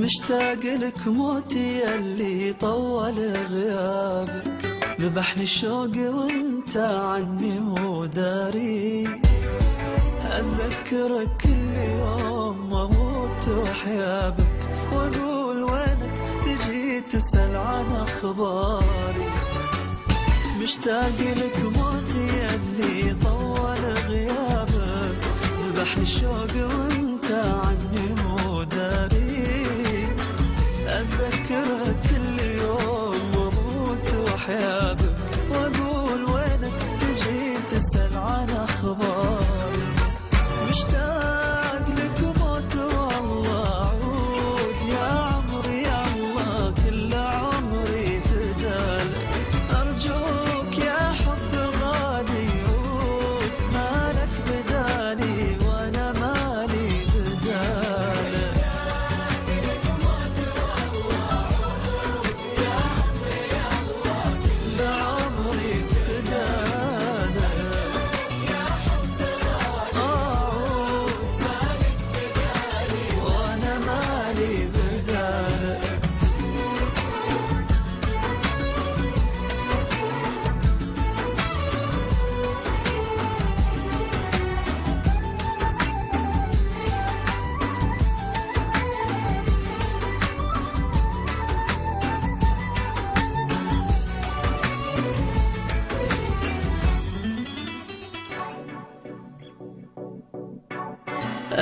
مشتاق لك موتي يلي طول غيابك، ذبحني الشوق وانت عني مو داري. أتذكرك كل يوم أموت وحيابك، وأقول وينك تجي تسأل عن أخباري. مشتاق لك موتي يلي طول غيابك، ذبحني الشوق وانت عني مو داري. أتذكرك كل يوم أموت وحيابك، وأقول وينك تجي تسأل عن أخباري. مشتاق لك موت والله عود يا عمري يا الله، كل عمري فدالك. أرجوك يا حب غالي عود، مالك بدالي وأنا مالي بدالك.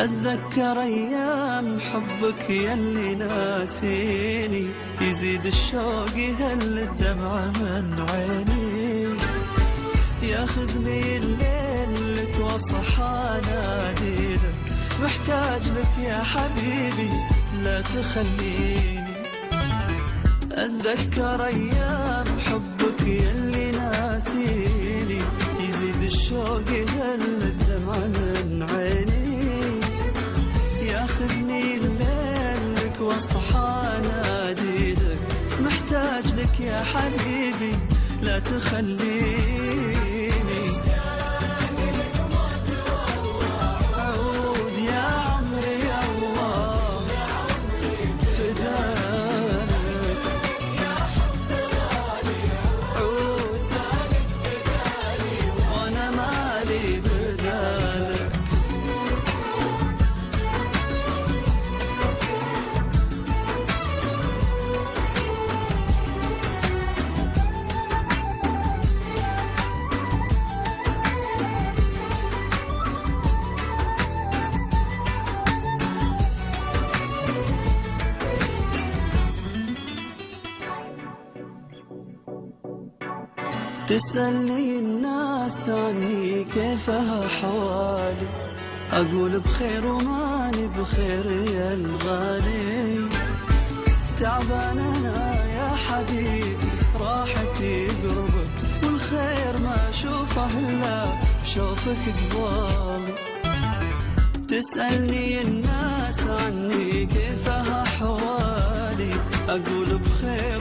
أتذكر أيام حبك يلي ناسيني، يزيد الشوق يهل الدمعة من عيني. ياخذني الليل لك واصحى اناديلك، محتاج لك يا حبيبي لا تخليني. أتذكر أيام حبك يلي ناسيني، يزيد الشوق يهل الدمعة من عيني. ياخذني الليل لك واصحى اناديلك، محتاج لك يا حبيبي لا تخليني. عود يا عمري يا الله فدالك. عود وانا مالي بدالك. تسألني الناس عني كيفها حوالي، أقول بخير وماني بخير يا الغالي. تعبان أنا يا حبيبي راحتي قربك، والخير ما أشوفه إلا بشوفك قبالي. تسألني الناس عني كيفها حوالي، أقول بخير